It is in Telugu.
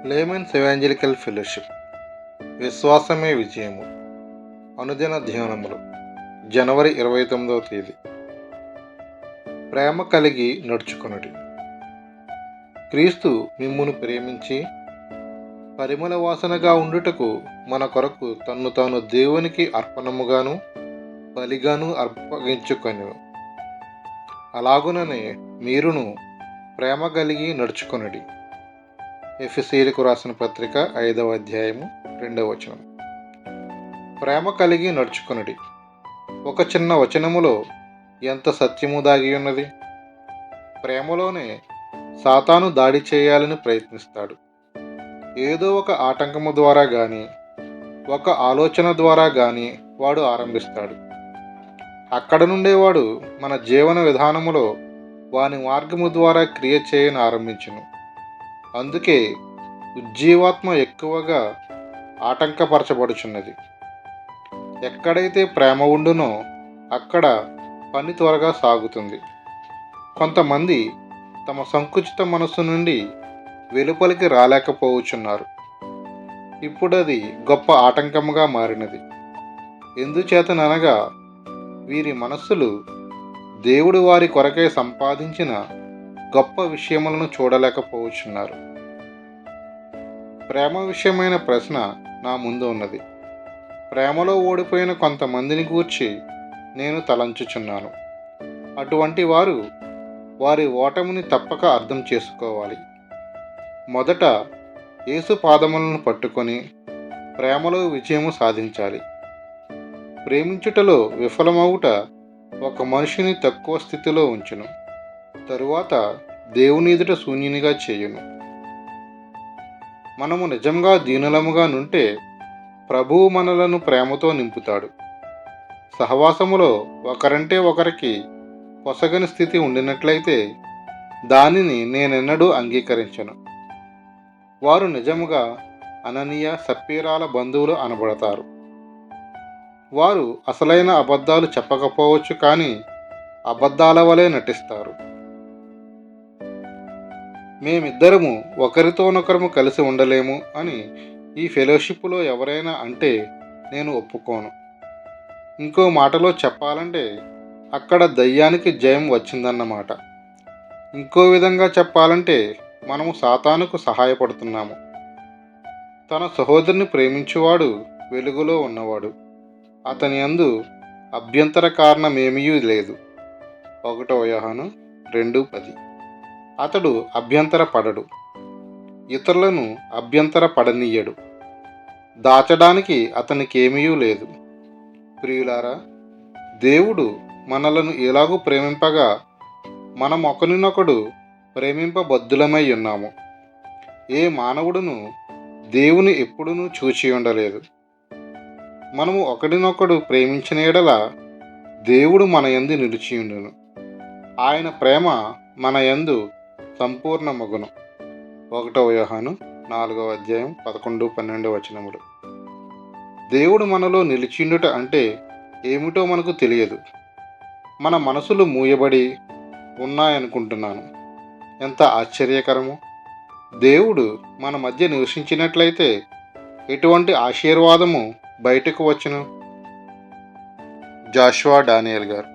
లేమన్స్ ఎవాంజలికల్ ఫెలోషిప్ విశ్వాసమే విజయము. అనుదిన ధ్యానములు జనవరి 29వ తేదీ. ప్రేమ కలిగి నడుచుకొనుడి. క్రీస్తు మిమ్మును ప్రేమించి పరిమళ వాసనగా ఉండుటకు మన కొరకు తన్ను తాను దేవునికి అర్పణముగాను బలిగాను అర్పగించుకొనెను. అలాగుననే మీరును ప్రేమ కలిగి నడుచుకొనుడి. ఎఫెసీయులకు రాసిన పత్రిక 5వ అధ్యాయము 2వ వచనం. ప్రేమ కలిగి నడుచుకొనుడి. ఒక చిన్న వచనములో ఎంత సత్యము దాగి ఉన్నది. ప్రేమలోనే సాతాను దాడి చేయాలని ప్రయత్నిస్తాడు. ఏదో ఒక ఆటంకము ద్వారా కానీ ఒక ఆలోచన ద్వారా కానీ వాడు ఆరంభిస్తాడు. అక్కడ నుండే వాడు మన జీవన విధానములో వాని మార్గము ద్వారా క్రియ చేయని ఆరంభించును. అందుకే ఉజ్జీవాత్మ ఎక్కువగా ఆటంకపరచబడుచున్నది. ఎక్కడైతే ప్రేమ ఉండునో అక్కడ పని త్వరగా సాగుతుంది. కొంతమంది తమ సంకుచిత మనస్సు నుండి వెలుపలికి రాలేకపోవచ్చున్నారు. ఇప్పుడు అది గొప్ప ఆటంకముగా మారినది. ఎందుచేతననగా వీరి మనస్సులు దేవుడు వారి కొరకై సంపాదించిన గొప్ప విషయములను చూడలేకపోవచ్చున్నారు. ప్రేమ విషయమైన ప్రశ్న నా ముందు ఉన్నది. ప్రేమలో ఓడిపోయిన కొంతమందిని గూర్చి నేను తలంచుచున్నాను. అటువంటి వారు వారి ఓటమిని తప్పక అర్థం చేసుకోవాలి. మొదట యేసు పాదములను పట్టుకొని ప్రేమలో విజయము సాధించాలి. ప్రేమించుటలో విఫలమవుట ఒక మనిషిని తక్కువ స్థితిలో ఉంచును. తరువాత దేవుని ఎదుట శూన్యునిగా చేయును. మనము నిజంగా దీనులముగా నుంటే ప్రభువు మనలను ప్రేమతో నింపుతాడు. సహవాసములో ఒకరంటే ఒకరికి పొసగని స్థితి ఉండినట్లయితే దానిని నేనెన్నడూ అంగీకరించను. వారు నిజముగా అననీయ సప్పీరాల బంధువులు అనబడతారు. వారు అసలైన అబద్ధాలు చెప్పకపోవచ్చు, కానీ అబద్ధాల వలె నటిస్తారు. మేమిద్దరము ఒకరితోనొకరము కలిసి ఉండలేము అని ఈ ఫెలోషిప్లో ఎవరైనా అంటే నేను ఒప్పుకోను. ఇంకో మాటలో చెప్పాలంటే అక్కడ దయ్యానికి జయం వచ్చిందన్నమాట. ఇంకో విధంగా చెప్పాలంటే మనము సాతానుకు సహాయపడుతున్నాము. తన సహోదరుని ప్రేమించువాడు వెలుగులో ఉన్నవాడు. అతని యందు అభ్యంతర కారణమేమీ లేదు. 1 యోహాను 2:10. అతడు అభ్యంతర పడడు, ఇతరులను అభ్యంతర పడనీయడు. దాచడానికి అతనికేమీ లేదు. ప్రియులారా, దేవుడు మనలను ఎలాగూ ప్రేమింపగా మనం ఒకరినొకడు ప్రేమింపబద్ధులమై ఉన్నాము. ఏ మానవుడును దేవుని ఎప్పుడూ చూచి ఉండలేదు. మనము ఒకడినొకడు ప్రేమించిన యెడల దేవుడు మన యందు నిలిచియుండును. ఆయన ప్రేమ మన యందు సంపూర్ణమగును. 1 యోహాను 4వ అధ్యాయం 11-12 వచనములు. దేవుడు మనలో నిలిచిండుట అంటే ఏమిటో మనకు తెలియదు. మన మనసులు మూయబడి ఉన్నాయనుకుంటున్నాను. ఎంత ఆశ్చర్యకరము! దేవుడు మన మధ్య నివసించినట్లయితే ఎటువంటి ఆశీర్వాదము బయటకు వచ్చును. జాషువా డానియల్ గారు.